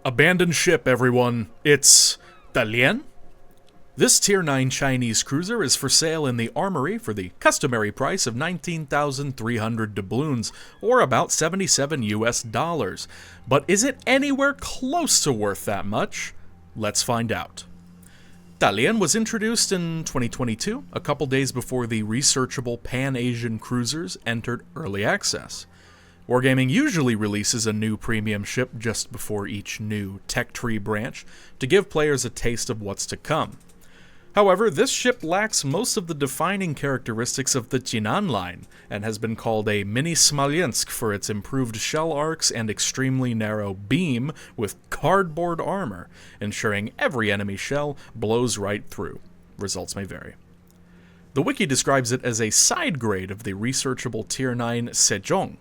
Abandoned ship, everyone. It's Dalian? This Tier 9 Chinese cruiser is for sale in the armory for the customary price of 19,300 doubloons, or about 77 US dollars. But is it anywhere close to worth that much? Let's find out. Dalian was introduced in 2022, a couple days before the researchable Pan-Asian cruisers entered early access. Wargaming usually releases a new premium ship just before each new tech tree branch to give players a taste of what's to come. However, this ship lacks most of the defining characteristics of the Jinan line, and has been called a mini-Smolensk for its improved shell arcs and extremely narrow beam with cardboard armor, ensuring every enemy shell blows right through. Results may vary. The wiki describes it as a side grade of the researchable Tier 9 Sejong,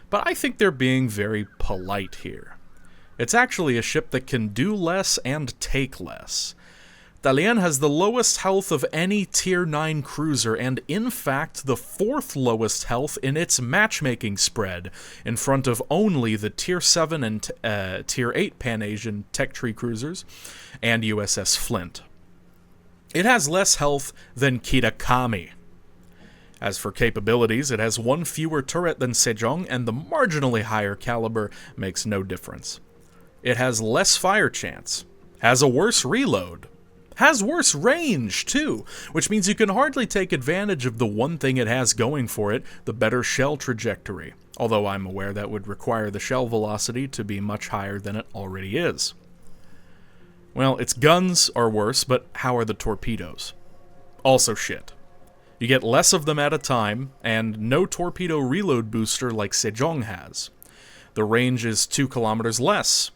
but I think they're being very polite here. It's actually a ship that can do less and take less. Dalian has the lowest health of any Tier 9 cruiser, and in fact the fourth lowest health in its matchmaking spread, in front of only the Tier 7 and Tier 8 Pan-Asian tech tree cruisers and USS Flint. It has less health than Kitakami. As for capabilities, it has one fewer turret than Sejong, and the marginally higher caliber makes no difference. It has less fire chance, has a worse reload, has worse range too, which means you can hardly take advantage of the one thing it has going for it, the better shell trajectory, although I'm aware that would require the shell velocity to be much higher than it already is. Well, its guns are worse, but how are the torpedoes? Also shit. You get less of them at a time, and no torpedo reload booster like Sejong has. The range is 2 kilometers less.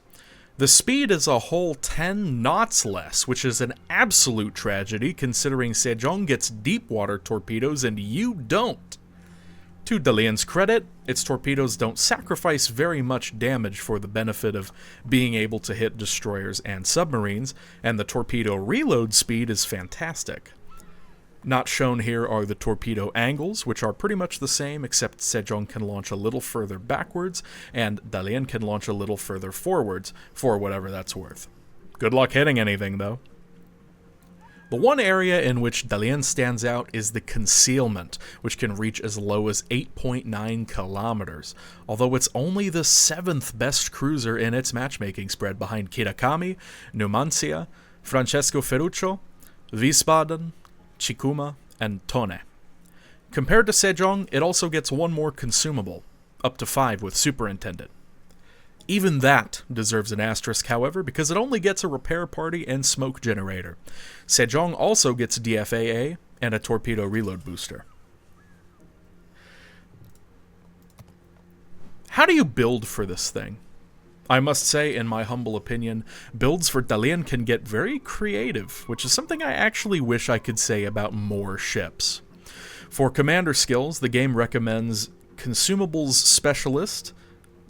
The speed is a whole 10 knots less, which is an absolute tragedy considering Sejong gets deep water torpedoes and you don't. To Dalian's credit, its torpedoes don't sacrifice very much damage for the benefit of being able to hit destroyers and submarines, and the torpedo reload speed is fantastic. Not shown here are the torpedo angles, which are pretty much the same, except Sejong can launch a little further backwards, and Dalian can launch a little further forwards, for whatever that's worth. Good luck hitting anything, though. The one area in which Dalian stands out is the concealment, which can reach as low as 8.9 kilometers, although it's only the 7th best cruiser in its matchmaking spread behind Kitakami, Numancia, Francesco Ferruccio, Wiesbaden, Chikuma, and Tone. Compared to Sejong, it also gets one more consumable, up to 5 with Superintendent. Even that deserves an asterisk, however, because it only gets a repair party and smoke generator. Sejong also gets DFAA and a torpedo reload booster. How do you build for this thing? I must say, in my humble opinion, builds for Dalian can get very creative, which is something I actually wish I could say about more ships. For commander skills, the game recommends Consumables Specialist,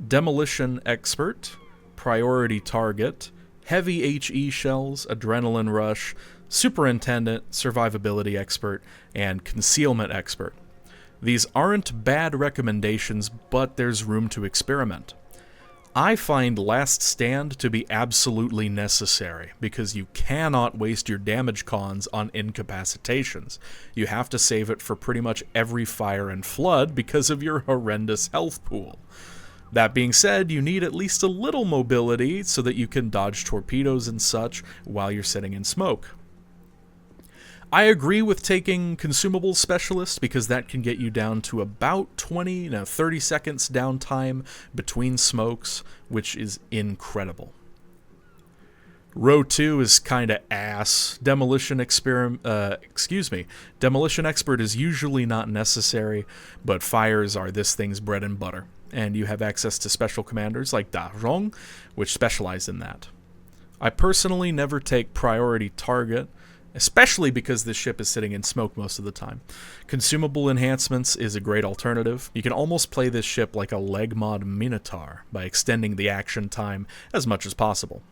Demolition Expert, Priority Target, Heavy HE Shells, Adrenaline Rush, Superintendent, Survivability Expert, and Concealment Expert. These aren't bad recommendations, but there's room to experiment. I find Last Stand to be absolutely necessary, because you cannot waste your damage cons on incapacitations. You have to save it for pretty much every fire and flood because of your horrendous health pool. That being said, you need at least a little mobility so that you can dodge torpedoes and such while you're sitting in smoke. I agree with taking Consumables Specialist because that can get you down to about 30 seconds downtime between smokes, which is incredible. Row 2 is kinda ass. Demolition Expert is usually not necessary, but fires are this thing's bread and butter, and you have access to special commanders like Da Rong, which specialize in that. I personally never take Priority Target, especially because this ship is sitting in smoke most of the time. Consumable Enhancements is a great alternative. You can almost play this ship like a leg mod Minotaur by extending the action time as much as possible.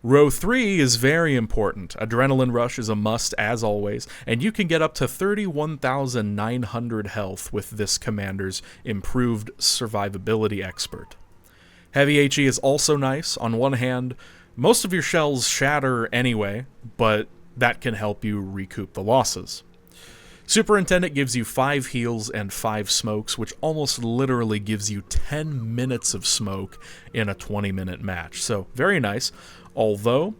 Row 3 is very important. Adrenaline Rush is a must, as always, and you can get up to 31,900 health with this commander's improved Survivability Expert. Heavy HE is also nice. On one hand, most of your shells shatter anyway, but that can help you recoup the losses. Superintendent gives you 5 heals and 5 smokes, which almost literally gives you 10 minutes of smoke in a 20-minute match. So, very nice. Although,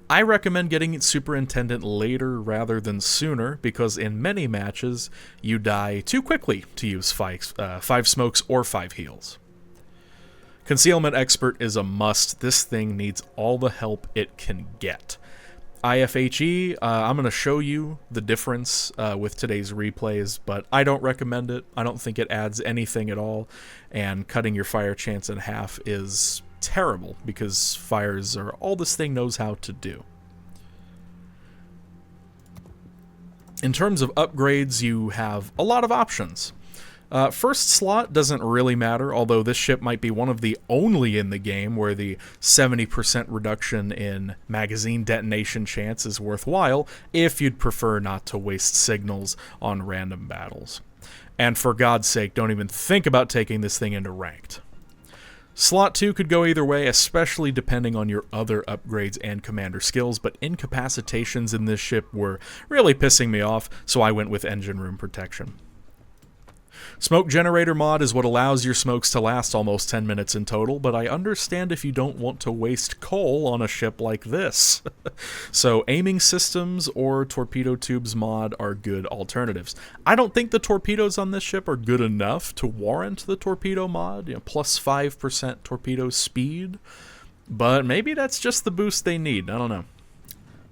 I recommend getting Superintendent later rather than sooner, because in many matches, you die too quickly to use 5 smokes or 5 heals. Concealment Expert is a must. This thing needs all the help it can get. IFHE, I'm going to show you the difference with today's replays, but I don't recommend it. I don't think it adds anything at all, and cutting your fire chance in half is terrible, because fires are all this thing knows how to do. In terms of upgrades, you have a lot of options. First slot doesn't really matter, although this ship might be one of the only in the game where the 70% reduction in magazine detonation chance is worthwhile if you'd prefer not to waste signals on random battles. And for God's sake, don't even think about taking this thing into ranked. Slot 2 could go either way, especially depending on your other upgrades and commander skills, but incapacitations in this ship were really pissing me off, so I went with engine room protection. Smoke Generator mod is what allows your smokes to last almost 10 minutes in total, but I understand if you don't want to waste coal on a ship like this. So aiming systems or torpedo tubes mod are good alternatives. I don't think the torpedoes on this ship are good enough to warrant the torpedo mod, plus 5% torpedo speed, but maybe that's just the boost they need, I don't know.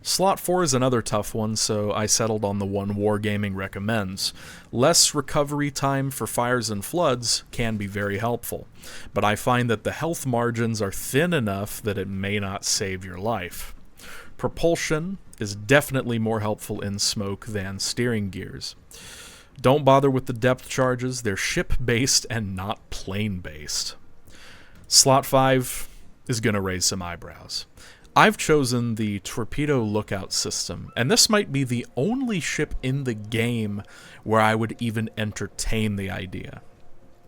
Slot 4 is another tough one, so I settled on the one Wargaming recommends. Less recovery time for fires and floods can be very helpful, but I find that the health margins are thin enough that it may not save your life. Propulsion is definitely more helpful in smoke than steering gears. Don't bother with the depth charges, they're ship-based and not plane-based. Slot 5 is going to raise some eyebrows. I've chosen the Torpedo Lookout system, and this might be the only ship in the game where I would even entertain the idea.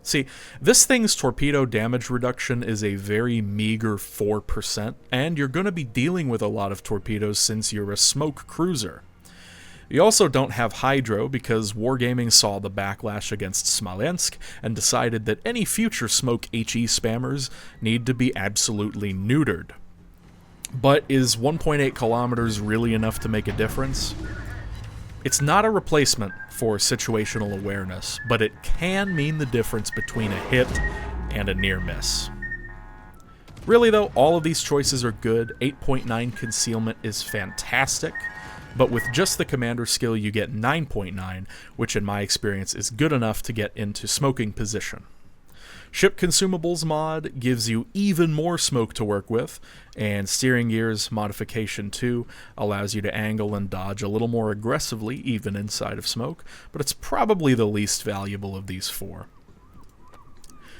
See, this thing's torpedo damage reduction is a very meager 4%, and you're going to be dealing with a lot of torpedoes since you're a smoke cruiser. You also don't have Hydro because Wargaming saw the backlash against Smolensk and decided that any future smoke HE spammers need to be absolutely neutered. But is 1.8 kilometers really enough to make a difference? It's not a replacement for situational awareness, but it can mean the difference between a hit and a near miss. Really though, all of these choices are good. 8.9 concealment is fantastic, but with just the commander skill you get 9.9, which in my experience is good enough to get into smoking position. Ship Consumables mod gives you even more smoke to work with, and Steering Gears Modification 2 allows you to angle and dodge a little more aggressively even inside of smoke, but it's probably the least valuable of these 4.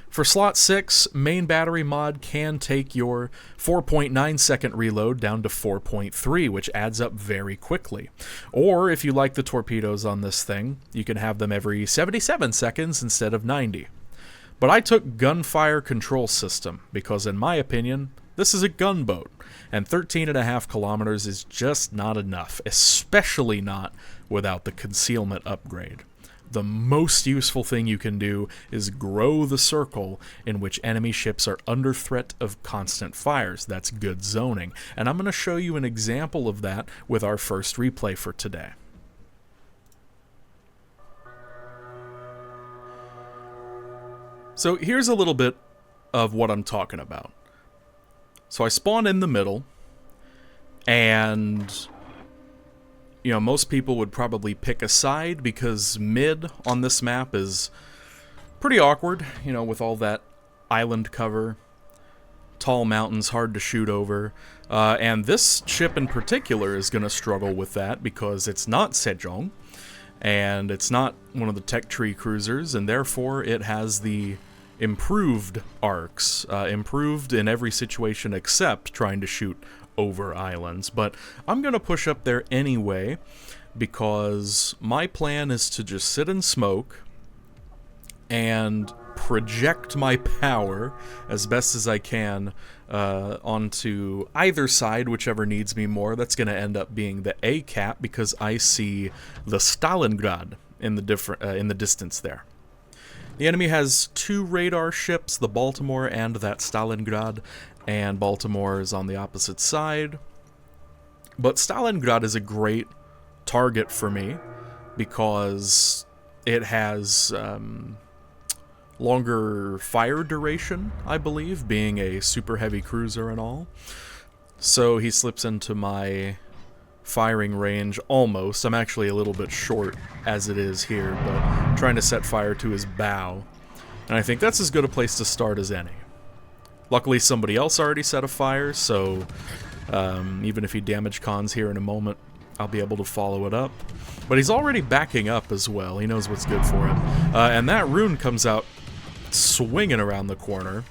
For Slot 6, Main Battery mod can take your 4.9 second reload down to 4.3, which adds up very quickly. Or if you like the torpedoes on this thing, you can have them every 77 seconds instead of 90. But I took Gunfire Control System because, in my opinion, this is a gunboat, and 13.5 kilometers is just not enough, especially not without the concealment upgrade. The most useful thing you can do is grow the circle in which enemy ships are under threat of constant fires. That's good zoning, and I'm going to show you an example of that with our first replay for today. So here's a little bit of what I'm talking about. So I spawn in the middle, and most people would probably pick a side because mid on this map is pretty awkward, with all that island cover, tall mountains, hard to shoot over, and this ship in particular is going to struggle with that because it's not Sejong, and it's not one of the tech tree cruisers, and therefore it has the improved arcs, improved in every situation except trying to shoot over islands. But I'm going to push up there anyway because my plan is to just sit and smoke and project my power as best as I can onto either side, whichever needs me more. That's going to end up being the A cap because I see the Stalingrad in the distance there. The enemy has 2 radar ships, the Baltimore and that Stalingrad, and Baltimore is on the opposite side. But Stalingrad is a great target for me because it has longer fire duration, I believe, being a super heavy cruiser and all. So he slips into my firing range almost. I'm actually a little bit short as it is here, but I'm trying to set fire to his bow. And I think that's as good a place to start as any. Luckily somebody else already set a fire, so even if he damage cons here in a moment, I'll be able to follow it up. But he's already backing up as well. He knows what's good for him. And that rune comes out swinging around the corner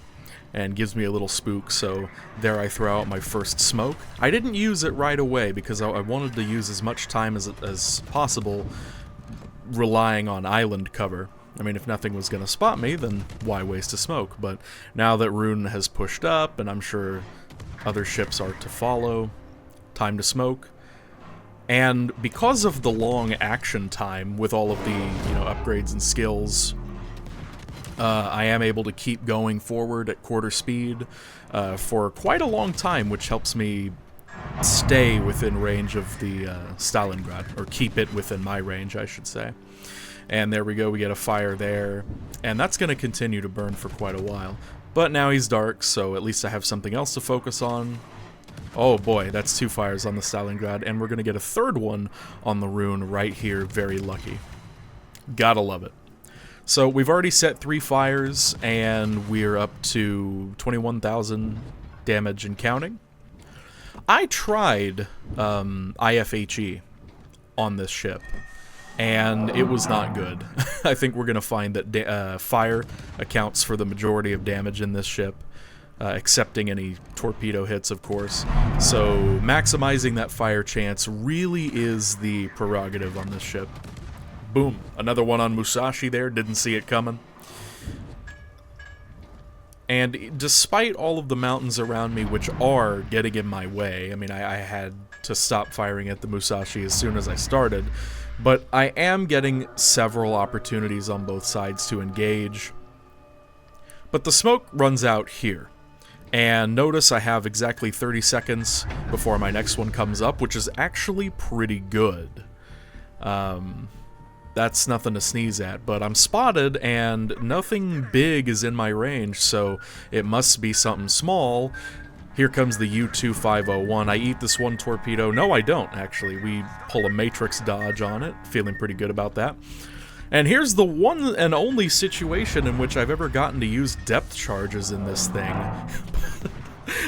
and gives me a little spook, so there I throw out my first smoke. I didn't use it right away because I wanted to use as much time as possible relying on island cover. I mean, if nothing was going to spot me, then why waste a smoke? But now that Rune has pushed up, and I'm sure other ships are to follow, time to smoke. And because of the long action time with all of the upgrades and skills, I am able to keep going forward at quarter speed for quite a long time, which helps me stay within range of the Stalingrad, or keep it within my range, I should say. And there we go, we get a fire there, and that's going to continue to burn for quite a while. But now he's dark, so at least I have something else to focus on. Oh boy, that's 2 fires on the Stalingrad, and we're going to get a third one on the rune right here, very lucky. Gotta love it. So we've already set 3 fires, and we're up to 21,000 damage and counting. I tried IFHE on this ship, and it was not good. I think we're going to find that fire accounts for the majority of damage in this ship, excepting any torpedo hits, of course. So maximizing that fire chance really is the prerogative on this ship. Boom. Another one on Musashi there. Didn't see it coming. And despite all of the mountains around me, which are getting in my way, I mean, I had to stop firing at the Musashi as soon as I started, but I am getting several opportunities on both sides to engage. But the smoke runs out here. And notice I have exactly 30 seconds before my next one comes up, which is actually pretty good. That's nothing to sneeze at, but I'm spotted and nothing big is in my range, so it must be something small. Here comes the U-2501. I eat this one torpedo. No, I don't, actually. We pull a matrix dodge on it. Feeling pretty good about that. And here's the one and only situation in which I've ever gotten to use depth charges in this thing.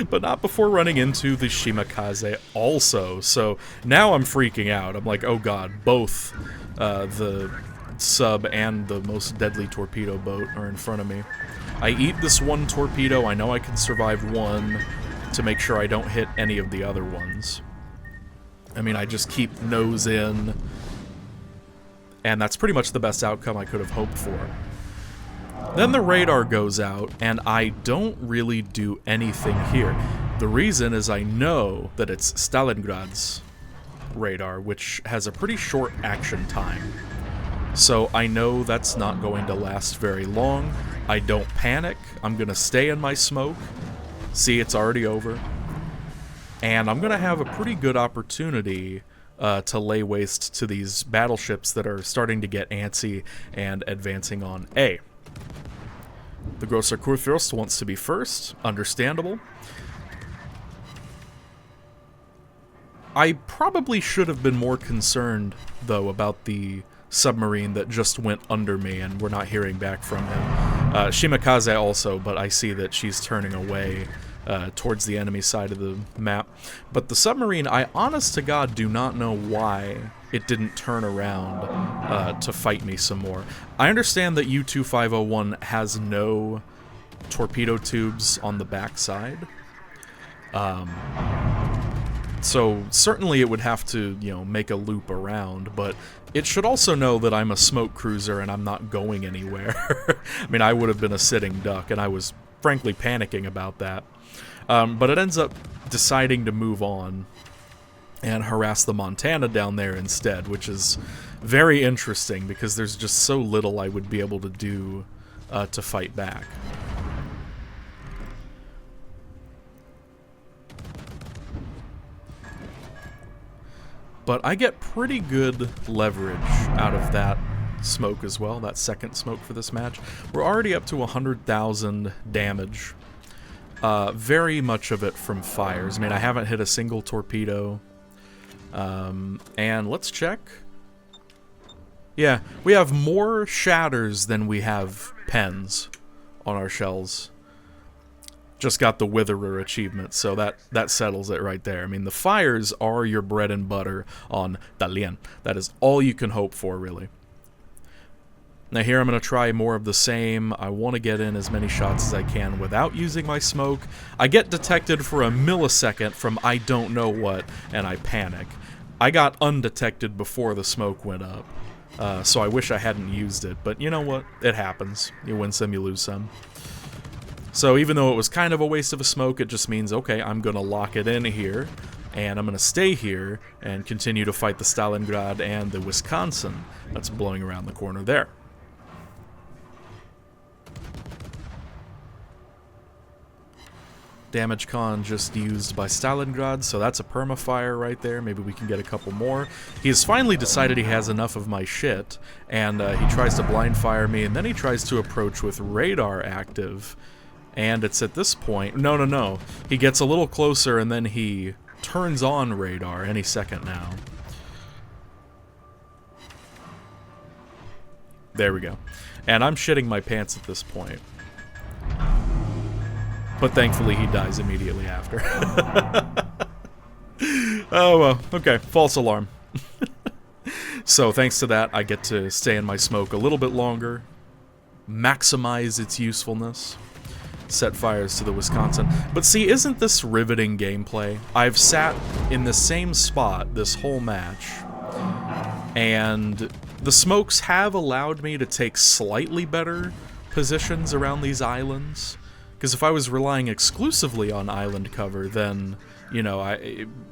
But not before running into the Shimakaze also. So now I'm freaking out. I'm like, oh god, both the sub and the most deadly torpedo boat are in front of me. I eat this one torpedo. I know I can survive one to make sure I don't hit any of the other ones. I mean, I just keep nose in, and that's pretty much the best outcome I could have hoped for. Then the radar goes out, and I don't really do anything here. The reason is I know that it's Stalingrad's radar, which has a pretty short action time. So I know that's not going to last very long. I don't panic. I'm going to stay in my smoke. See, it's already over. And I'm going to have a pretty good opportunity to lay waste to these battleships that are starting to get antsy and advancing on A. The Grosser Kurfürst wants to be first, understandable. I probably should have been more concerned, though, about the submarine that just went under me and we're not hearing back from him. Shimakaze also, but I see that she's turning away towards the enemy side of the map. But the submarine, I honest to God do not know why it didn't turn around to fight me some more. I understand that U-2501 has no torpedo tubes on the backside. So certainly it would have to, make a loop around, but it should also know that I'm a smoke cruiser and I'm not going anywhere. I mean, I would have been a sitting duck, and I was frankly panicking about that. But it ends up deciding to move on and harass the Montana down there instead, which is very interesting because there's just so little I would be able to do to fight back. But I get pretty good leverage out of that smoke as well, that second smoke for this match. We're already up to 100,000 damage. Very much of it from fires. I mean, I haven't hit a single torpedo. And let's check. Yeah, we have more shatters than we have pens on our shells. Just got the Witherer achievement, so that settles it right there. I mean, the fires are your bread and butter on Dalian. That is all you can hope for, really. Now here I'm going to try more of the same. I want to get in as many shots as I can without using my smoke. I get detected for a millisecond from I don't know what, and I panic. I got undetected before the smoke went up, so I wish I hadn't used it. But you know what? It happens. You win some, you lose some. So even though it was kind of a waste of a smoke, it just means, okay, I'm going to lock it in here, and I'm going to stay here and continue to fight the Stalingrad and the Wisconsin that's blowing around the corner there. Damage con just used by Stalingrad, so that's a permafire right there. Maybe we can get a couple more. He has finally decided he has enough of my shit, and he tries to blind fire me, and then he tries to approach with radar active. And it's at this point... No. He gets a little closer, and then he turns on radar any second now. There we go. And I'm shitting my pants at this point. But thankfully he dies immediately after. Oh well, okay, false alarm. So thanks to that, I get to stay in my smoke a little bit longer, maximize its usefulness, set fires to the Wisconsin. But see, isn't this riveting gameplay? I've sat in the same spot this whole match, and the smokes have allowed me to take slightly better positions around these islands. Because if I was relying exclusively on island cover, then,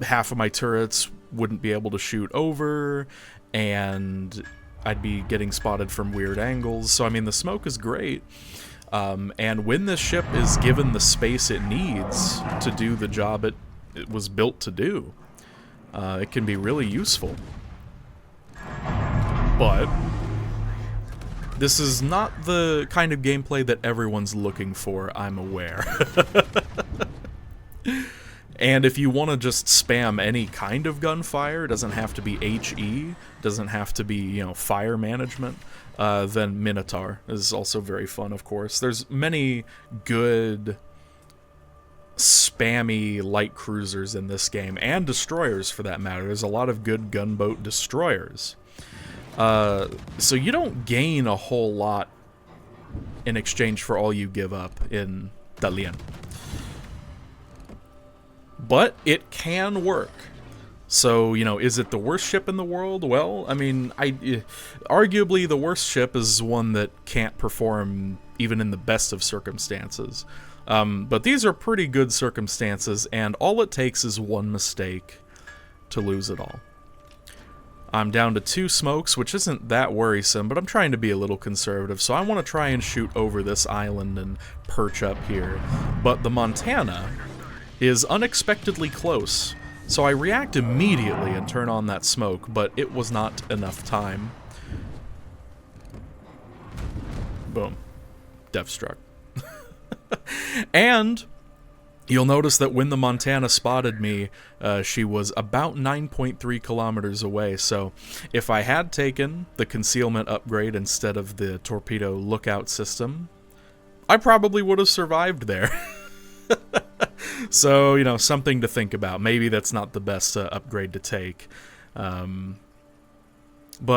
half of my turrets wouldn't be able to shoot over, and I'd be getting spotted from weird angles. So, I mean, the smoke is great. And when this ship is given the space it needs to do the job it was built to do, it can be really useful. But this is not the kind of gameplay that everyone's looking for, I'm aware. And if you want to just spam any kind of gunfire, it doesn't have to be HE, doesn't have to be, fire management, then Minotaur is also very fun, of course. There's many good spammy light cruisers in this game, and destroyers for that matter. There's a lot of good gunboat destroyers. So you don't gain a whole lot in exchange for all you give up in Dalian. But it can work. So, is it the worst ship in the world? Well, I mean, arguably the worst ship is one that can't perform even in the best of circumstances. But these are pretty good circumstances, and all it takes is one mistake to lose it all. I'm down to 2 smokes, which isn't that worrisome, but I'm trying to be a little conservative, so I want to try and shoot over this island and perch up here. But the Montana is unexpectedly close, so I react immediately and turn on that smoke, but it was not enough time. Boom. Death struck. And you'll notice that when the Montana spotted me, she was about 9.3 kilometers away, so if I had taken the concealment upgrade instead of the torpedo lookout system, I probably would have survived there. So, something to think about. Maybe that's not the best upgrade to take. But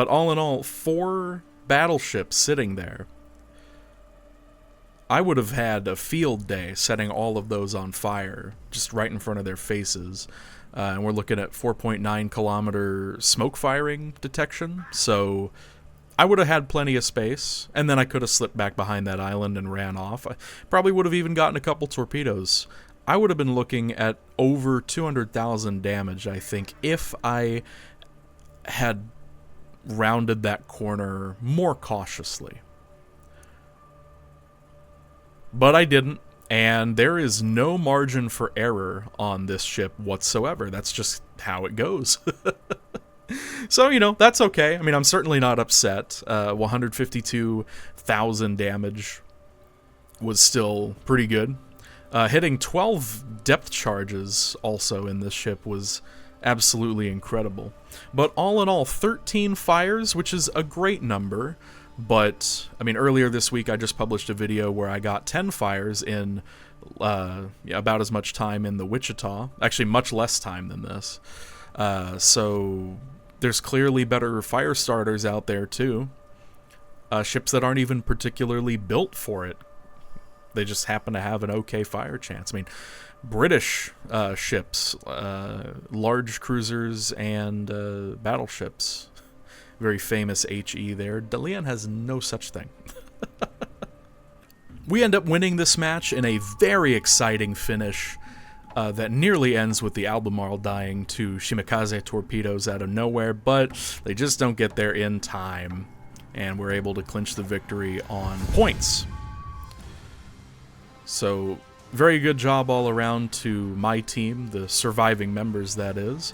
all in all, 4 battleships sitting there. I would have had a field day setting all of those on fire, just right in front of their faces. And we're looking at 4.9 kilometer smoke firing detection, so I would have had plenty of space, and then I could have slipped back behind that island and ran off. I probably would have even gotten a couple torpedoes. I would have been looking at over 200,000 damage, I think, if I had rounded that corner more cautiously. But I didn't, and there is no margin for error on this ship whatsoever. That's just how it goes. So, you know, that's okay. I mean, I'm certainly not upset. 152,000 damage was still pretty good. Hitting 12 depth charges also in this ship was absolutely incredible. But all in all, 13 fires, which is a great number. But, I mean, earlier this week I just published a video where I got 10 fires in about as much time in the Wichita. Actually, much less time than this. So there's clearly better fire starters out there, too. Ships that aren't even particularly built for it. They just happen to have an okay fire chance. I mean, British ships, large cruisers and battleships. Very famous HE there. Dalian has no such thing. We end up winning this match in a very exciting finish that nearly ends with the Albemarle dying to Shimakaze torpedoes out of nowhere, but they just don't get there in time, and we're able to clinch the victory on points. So, very good job all around to my team, the surviving members, that is.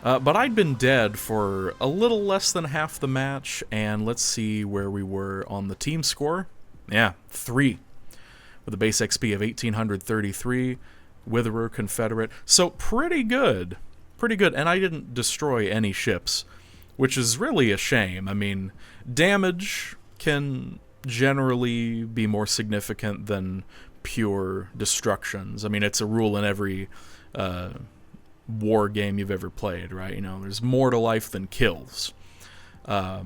But I'd been dead for a little less than half the match, and let's see where we were on the team score. Yeah, 3. With a base XP of 1,833, Witherer, Confederate. So pretty good. Pretty good, and I didn't destroy any ships, which is really a shame. I mean, damage can generally be more significant than pure destructions. I mean, it's a rule in every war game you've ever played, right? You know, there's more to life than kills. But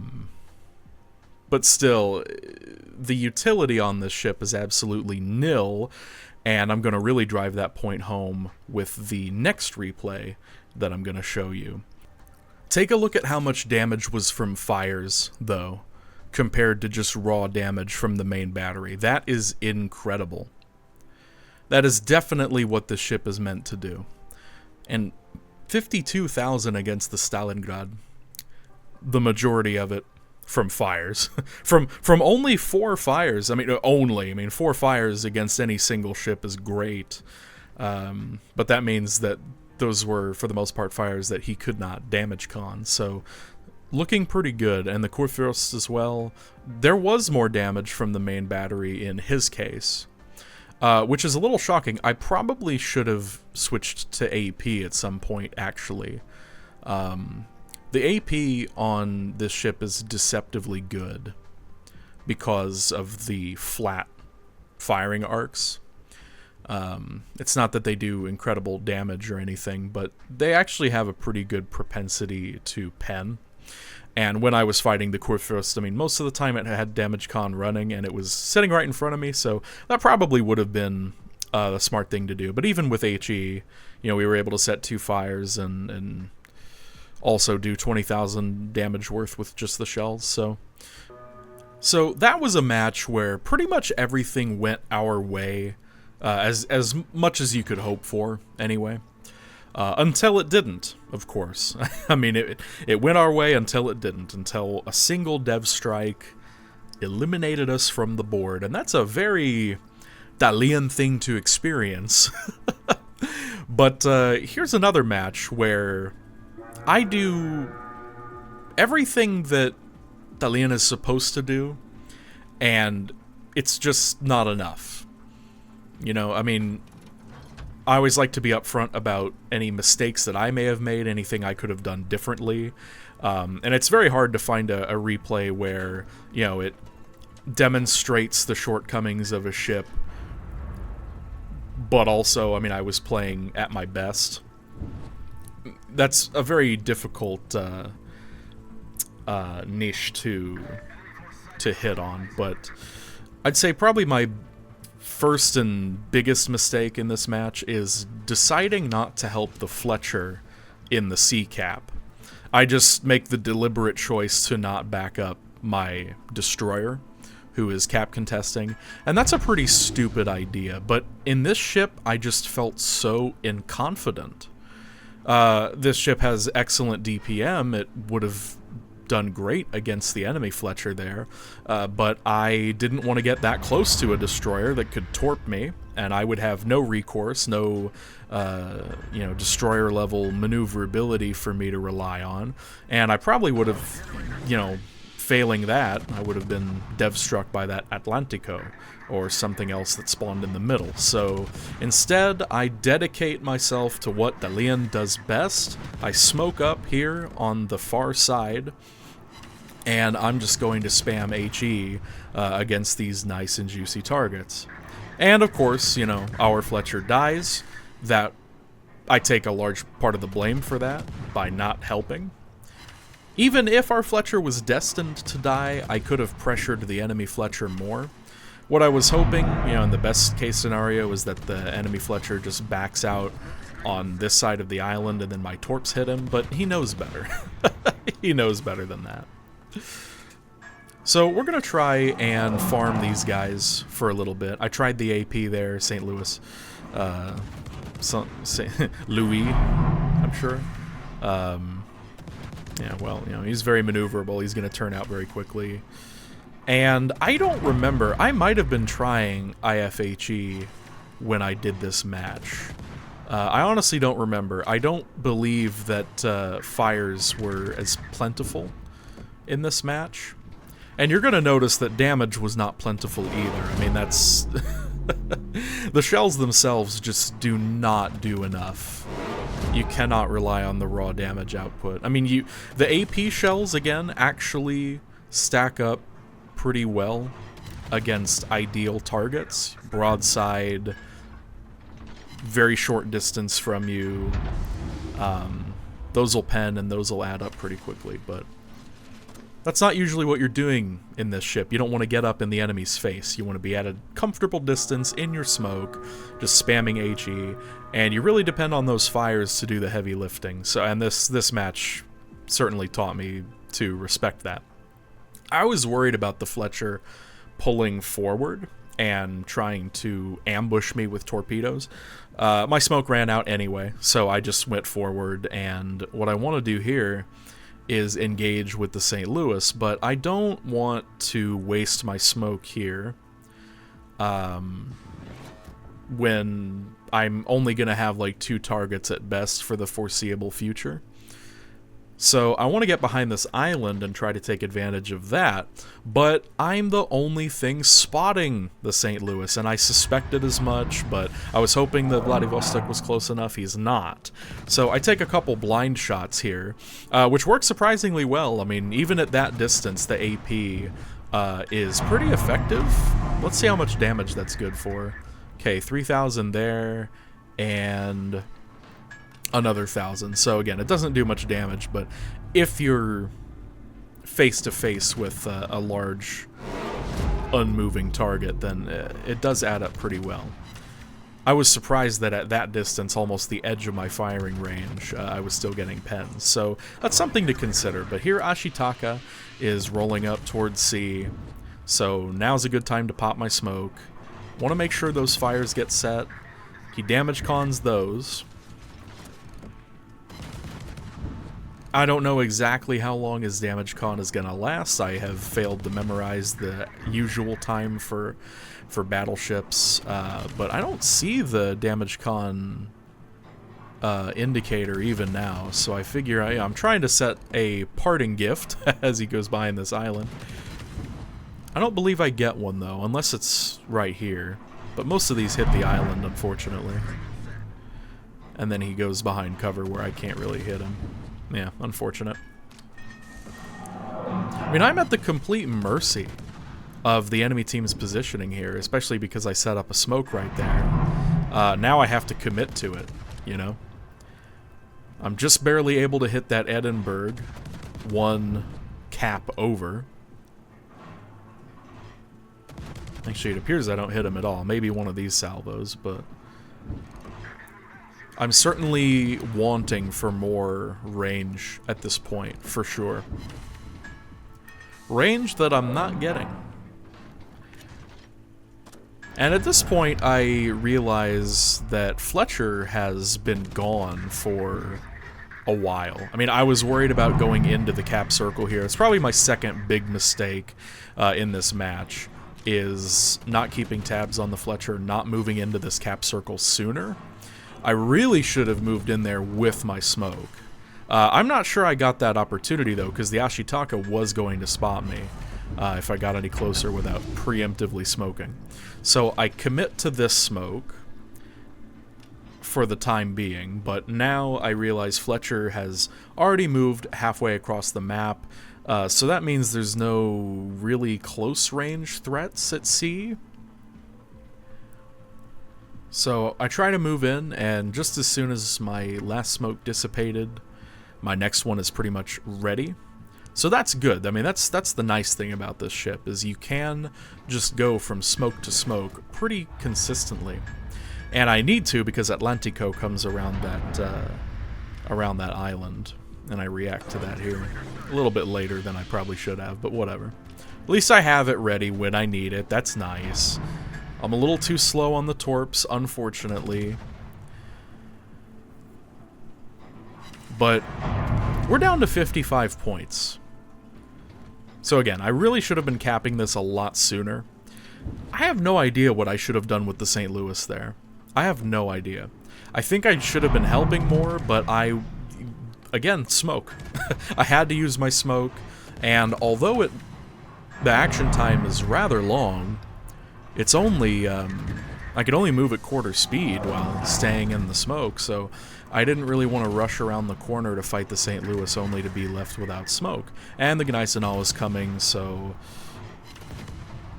still, the utility on this ship is absolutely nil, and I'm going to really drive that point home with the next replay that I'm going to show you. Take a look at how much damage was from fires, though, compared to just raw damage from the main battery. That is incredible. That is definitely what the ship is meant to do. And 52,000 against the Stalingrad. The majority of it from fires. from only 4 fires. I mean, 4 fires against any single ship is great. But that means that those were, for the most part, fires that he could not damage con. So, looking pretty good. And the Kurfürst as well. There was more damage from the main battery in his case. Which is a little shocking. I probably should have switched to AP at some point, actually. The AP on this ship is deceptively good because of the flat firing arcs. It's not that they do incredible damage or anything, but they actually have a pretty good propensity to pen. And when I was fighting the Kurfürst, I mean, most of the time it had damage con running, and it was sitting right in front of me, so that probably would have been the smart thing to do. But even with HE, you know, we were able to set 2 fires and also do 20,000 damage worth with just the shells. So that was a match where pretty much everything went our way, as much as you could hope for, anyway. Until it didn't, of course. I mean, it went our way until it didn't, until a single dev strike eliminated us from the board. And that's a very Dalian thing to experience. But here's another match where I do everything that Dalian is supposed to do, and it's just not enough. You know, I mean, I always like to be upfront about any mistakes that I may have made, anything I could have done differently. And it's very hard to find a replay where, you know, it demonstrates the shortcomings of a ship, but also, I mean, I was playing at my best. That's a very difficult niche to hit on, but I'd say probably my first and biggest mistake in this match is deciding not to help the Fletcher in the sea cap. I just make the deliberate choice to not back up my destroyer, who is cap contesting, and that's a pretty stupid idea, but in this ship, I just felt so inconfident. This ship has excellent DPM. It would have done great against the enemy Fletcher there, but I didn't want to get that close to a destroyer that could torp me, and I would have no recourse, no destroyer level maneuverability for me to rely on, and I probably would have, failing that, I would have been dev-struck by that Atlantico or something else that spawned in the middle. So instead, I dedicate myself to what Dalian does best. I smoke up here on the far side, and I'm just going to spam HE against these nice and juicy targets. And of course, our Fletcher dies. That I take a large part of the blame for that by not helping. Even if our Fletcher was destined to die, I could have pressured the enemy Fletcher more. What I was hoping, in the best case scenario, is that the enemy Fletcher just backs out on this side of the island and then my torps hit him, but he knows better. He knows better than that. So we're going to try and farm these guys for a little bit. I tried the AP there, St. Louis. Louis, I'm sure. Yeah, well, he's very maneuverable. He's going to turn out very quickly. And I don't remember. I might have been trying IFHE when I did this match. I honestly don't remember. I don't believe that fires were as plentiful in this match. And you're going to notice that damage was not plentiful either. I mean, that's... the shells themselves just do not do enough. You cannot rely on the raw damage output. I mean, the AP shells, again, actually stack up pretty well against ideal targets. Broadside, very short distance from you. Those will pen and those will add up pretty quickly, but that's not usually what you're doing in this ship. You don't want to get up in the enemy's face. You want to be at a comfortable distance in your smoke, just spamming HE, and you really depend on those fires to do the heavy lifting. So, and this match certainly taught me to respect that. I was worried about the Fletcher pulling forward and trying to ambush me with torpedoes. My smoke ran out anyway, so I just went forward, and what I want to do here is engage with the St. Louis, but I don't want to waste my smoke here when I'm only going to have like 2 targets at best for the foreseeable future. So I want to get behind this island and try to take advantage of that, but I'm the only thing spotting the St. Louis, and I suspected as much, but I was hoping that Vladivostok was close enough. He's not. So I take a couple blind shots here, which work surprisingly well. I mean, even at that distance, the AP is pretty effective. Let's see how much damage that's good for. Okay, 3,000 there, and another 1,000. So again, it doesn't do much damage, but if you're face to face with a large unmoving target, then it does add up pretty well. I was surprised that at that distance, almost the edge of my firing range, I was still getting pens. So that's something to consider. But here Ashitaka is rolling up towards sea, so now's a good time to pop my smoke. Want to make sure those fires get set. He damage cons those. I don't know exactly how long his damage con is going to last. I have failed to memorize the usual time for battleships, but I don't see the damage con indicator even now, so I figure I'm trying to set a parting gift as he goes by in this island. I don't believe I get one, though, unless it's right here, but most of these hit the island, unfortunately. And then he goes behind cover where I can't really hit him. Yeah, unfortunate. I mean, I'm at the complete mercy of the enemy team's positioning here, especially because I set up a smoke right there. Now I have to commit to it, I'm just barely able to hit that Edinburgh one cap over. Actually, it appears I don't hit him at all. Maybe one of these salvos, but I'm certainly wanting for more range at this point, for sure. Range that I'm not getting. And at this point, I realize that Fletcher has been gone for a while. I mean, I was worried about going into the cap circle here. It's probably my second big mistake in this match, is not keeping tabs on the Fletcher, not moving into this cap circle sooner. I really should have moved in there with my smoke. I'm not sure I got that opportunity, though, because the Ashitaka was going to spot me if I got any closer without preemptively smoking. So I commit to this smoke for the time being, but now I realize Fletcher has already moved halfway across the map, so that means there's no really close range threats at sea. So I try to move in, and just as soon as my last smoke dissipated, my next one is pretty much ready. So that's good. I mean, that's the nice thing about this ship, is you can just go from smoke to smoke pretty consistently. And I need to, because Atlantico comes around that island, and I react to that here a little bit later than I probably should have, but whatever. At least I have it ready when I need it. That's nice. I'm a little too slow on the torps, unfortunately. But we're down to 55 points. So again, I really should have been capping this a lot sooner. I have no idea what I should have done with the St. Louis there. I have no idea. I think I should have been helping more, but again, smoke. I had to use my smoke, and although the action time is rather long, it's only, I could only move at quarter speed while staying in the smoke, so I didn't really want to rush around the corner to fight the St. Louis only to be left without smoke. And the Gneisenau is coming, so...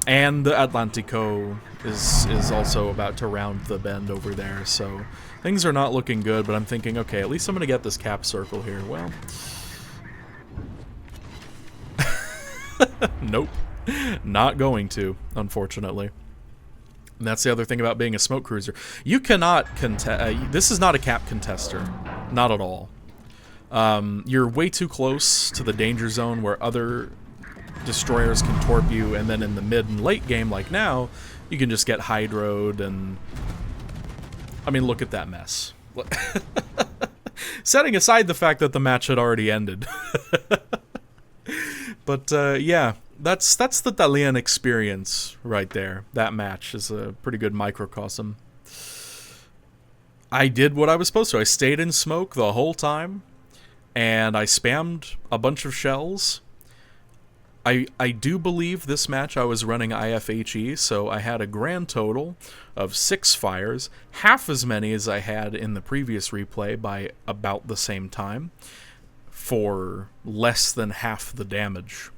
And the Atlantico is also about to round the bend over there, so things are not looking good, but I'm thinking, okay, at least I'm going to get this cap circle here. Well... Nope. Not going to, unfortunately. And that's the other thing about being a smoke cruiser. You cannot contest... this is not a cap contester. Not at all. You're way too close to the danger zone where other destroyers can torp you, and then in the mid and late game, like now, you can just get hydroed and... I mean, look at that mess. Setting aside the fact that the match had already ended. But, yeah. That's the Dalian experience right there. That match is a pretty good microcosm. I did what I was supposed to. I stayed in smoke the whole time, and I spammed a bunch of shells. I do believe this match I was running IFHE, so I had a grand total of 6 fires, half as many as I had in the previous replay by about the same time, for less than half the damage.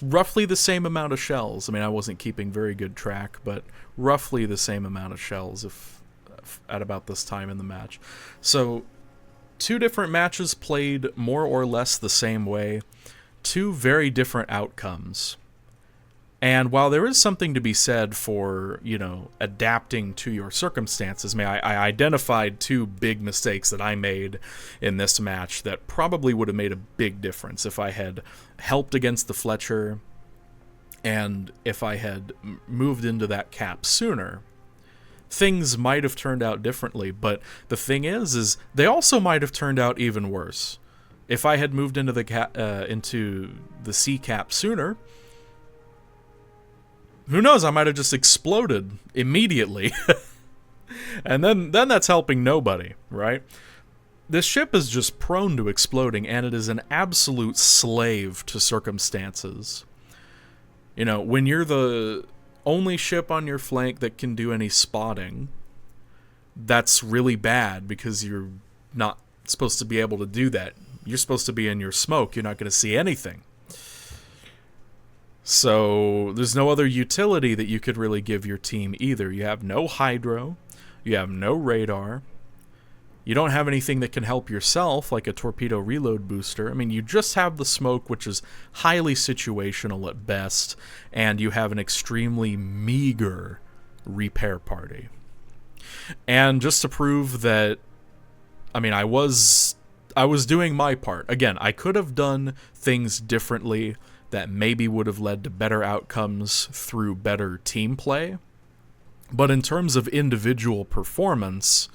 Roughly the same amount of shells. I mean, I wasn't keeping very good track, but roughly the same amount of shells if at about this time in the match. So, 2 different matches played more or less the same way. 2 very different outcomes. And while there is something to be said for, you know, adapting to your circumstances, I identified 2 big mistakes that I made in this match that probably would have made a big difference if I had helped against the Fletcher and if I had moved into that cap sooner. Things might have turned out differently, but the thing is they also might have turned out even worse. If I had moved into the C cap sooner, who knows, I might have just exploded immediately. And then that's helping nobody, right? This ship is just prone to exploding, and it is an absolute slave to circumstances. You know, when you're the only ship on your flank that can do any spotting, that's really bad because you're not supposed to be able to do that. You're supposed to be in your smoke. You're not going to see anything. So there's no other utility that you could really give your team either. You have no hydro, you have no radar, You don't have anything that can help yourself, like a torpedo reload booster. I mean, you just have the smoke, which is highly situational at best, and you have an extremely meager repair party. And just to prove that, I mean, I was doing my part. Again, I could have done things differently that maybe would have led to better outcomes through better team play. But in terms of individual performance,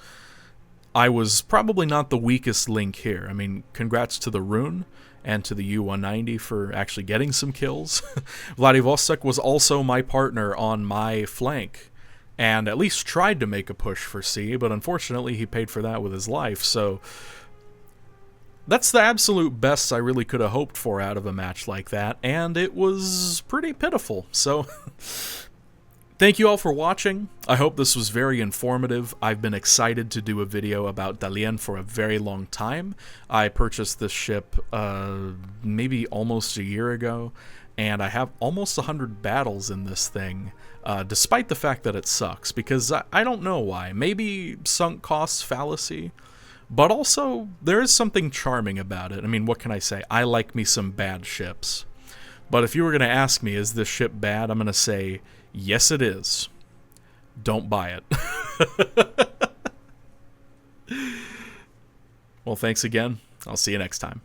I was probably not the weakest link here. I mean, congrats to the Rune and to the U-190 for actually getting some kills. Vladivostok was also my partner on my flank, and at least tried to make a push for C, but unfortunately he paid for that with his life, so that's the absolute best I really could have hoped for out of a match like that, and it was pretty pitiful, so thank you all for watching. I hope this was very informative. I've been excited to do a video about Dalian for a very long time. I purchased this ship maybe almost a year ago, and I have almost 100 battles in this thing, despite the fact that it sucks, because I don't know why. Maybe sunk cost fallacy, but also there is something charming about it. I mean, what can I say? I like me some bad ships. But if you were going to ask me, is this ship bad? I'm going to say, yes, it is. Don't buy it. Well, thanks again. I'll see you next time.